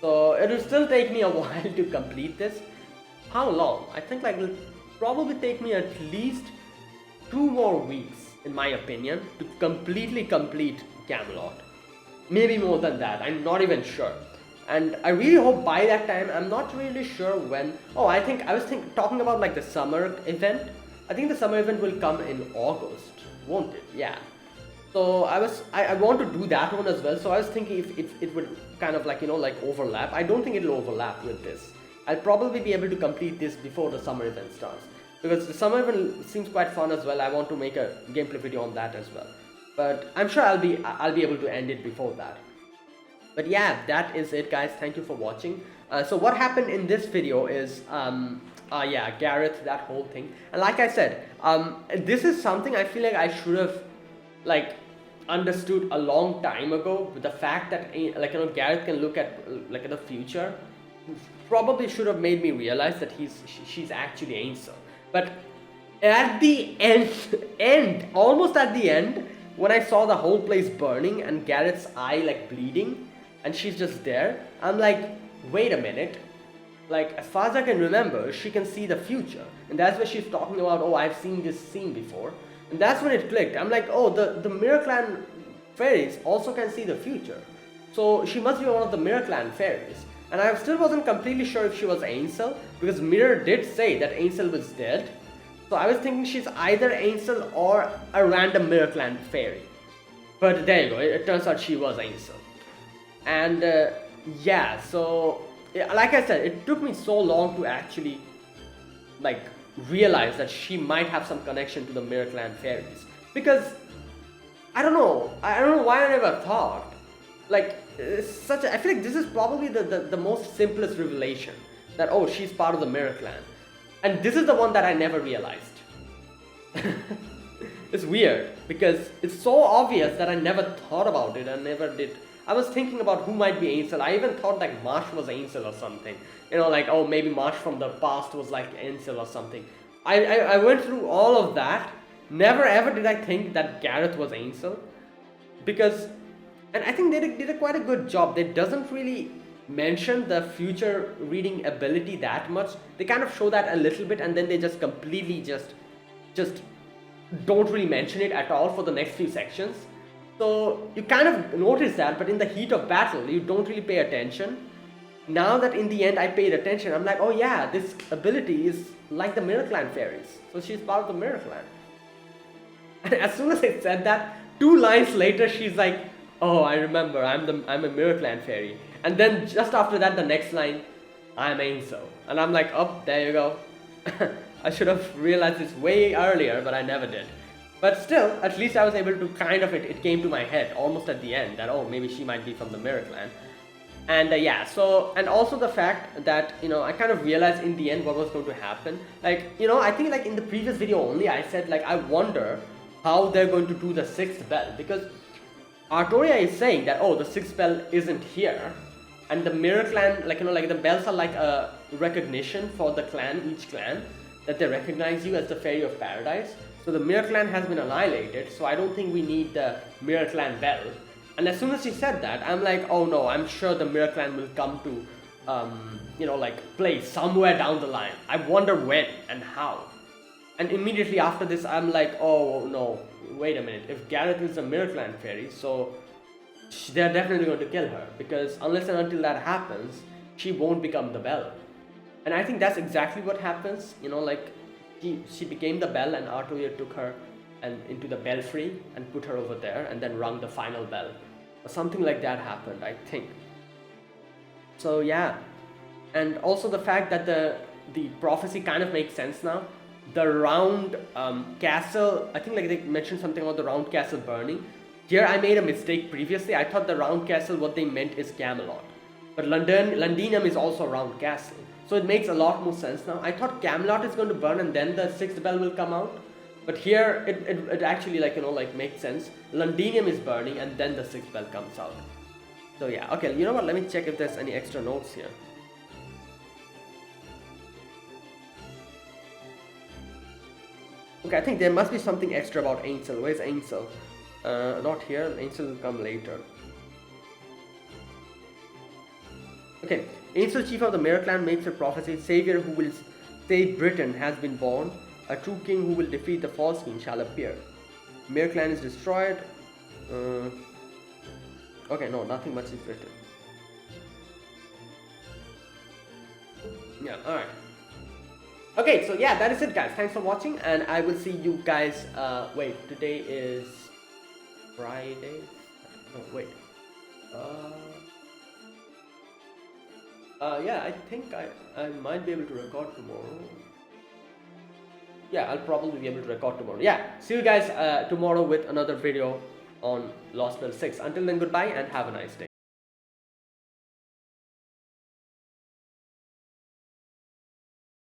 So it'll still take me a while to complete this. How long? I think like it'll probably take me at least 2 more weeks, in my opinion, to completely complete Camelot. Maybe more than that, I'm not even sure. And I really hope by that time, I'm not really sure when. Oh, I was talking about like the summer event. I think the summer event will come in August, won't it? Yeah. So I want to do that one as well. So I was thinking if it would kind of like, like overlap. I don't think it'll overlap with this. I'll probably be able to complete this before the summer event starts. Because the summer event seems quite fun as well. I want to make a gameplay video on that as well. But I'm sure I'll be able to end it before that. But yeah, that is it, guys. Thank you for watching. So what happened in this video is yeah, Gareth, that whole thing. And like I said, this is something I feel like I should have like understood a long time ago. With the fact that Gareth can look at at the future, probably should have made me realize that she's actually Ainsel. But at the end, almost at the end, when I saw the whole place burning and Gareth's eye like bleeding and she's just there, I'm like, wait a minute. Like, as far as I can remember, she can see the future. And that's where she's talking about, oh, I've seen this scene before. And that's when it clicked. I'm like, oh, the Mirror Clan fairies also can see the future. So she must be one of the Mirror Clan fairies. And I still wasn't completely sure if she was Ainsel, because Mirror did say that Ainsel was dead. So I was thinking she's either Ainsel or a random Mirror Clan fairy. But there you go, it turns out she was Ainsel. And yeah, so like I said, it took me so long to actually like realize that she might have some connection to the Mirror Clan fairies, because I don't know why I never thought. Like, I feel like this is probably the most simplest revelation, that oh, she's part of the Mirror Clan, and this is the one that I never realized. It's weird because it's so obvious that I never thought about it. I never did. I was thinking about who might be Ansel. I even thought like Marsh was Ansel or something. You know, like, oh, maybe Marsh from the past was like Ansel or something. I went through all of that. Never ever did I think that Gareth was Ansel, because, and I think they did a quite a good job. They doesn't really mention the future reading ability that much. They kind of show that a little bit, and then they just completely just don't really mention it at all for the next few sections. So you kind of notice that, but in the heat of battle, you don't really pay attention. Now that in the end I paid attention, I'm like, oh yeah, this ability is like the Mirror Clan fairies. So she's part of the Mirror Clan. And as soon as I said that, 2 lines later, she's like, oh, I remember, I'm a Mirror Clan fairy. And then just after that, the next line, I'm Ansel. And I'm like, oh, there you go. I should have realized this way earlier, but I never did. But still, at least I was able to kind of, it came to my head almost at the end that, oh, maybe she might be from the Mirror Clan. And yeah, so, and also the fact that, you know, I kind of realized in the end what was going to happen. Like, you know, I think like in the previous video only, I said like, I wonder how they're going to do the 6th bell, because Artoria is saying that, oh, the 6th bell isn't here. And the Mirror Clan, like, you know, like the bells are like a recognition for the clan, each clan, that they recognize you as the Fairy of Paradise. So the Mirror Clan has been annihilated, so I don't think we need the Mirror Clan bell. And as soon as she said that, I'm like, oh no, I'm sure the Mirror Clan will come to, you know, like play somewhere down the line. I wonder when and how. And immediately after this, I'm like, oh no, wait a minute. If Gareth is a Mirror Clan fairy, so they're definitely going to kill her, because unless and until that happens, she won't become the bell. And I think that's exactly what happens, you know, like she became the bell, and Artoria took her and into the belfry and put her over there and then rung the final bell. Or something like that happened, I think. So yeah. And also the fact that the prophecy kind of makes sense now. The round castle, I think like they mentioned something about the round castle burning. Here I made a mistake previously. I thought the round castle, what they meant is Camelot. But Londinium is also a round castle. So it makes a lot more sense now. I thought Camelot is going to burn and then the 6th bell will come out. But here it actually, like, you know, like makes sense. Londinium is burning and then the 6th bell comes out. So yeah, okay, you know what, let me check if there's any extra notes here. Okay, I think there must be something extra about Ansel. Where's Ansel? Not here, Ansel will come later. Okay, Ansel, chief of the Mirror Clan, makes a prophecy. Savior who will save Britain has been born. A true king who will defeat the false king shall appear. Mirror Clan is destroyed. Okay, no, nothing much is written. Yeah, alright. Okay, so yeah, that is it, guys. Thanks for watching, and I will see you guys. Wait, today is Friday. Oh, wait. Yeah, I think I might be able to record tomorrow. Yeah, I'll probably be able to record tomorrow. Yeah, see you guys tomorrow with another video on Lostbelt 6. Until then, goodbye and have a nice day.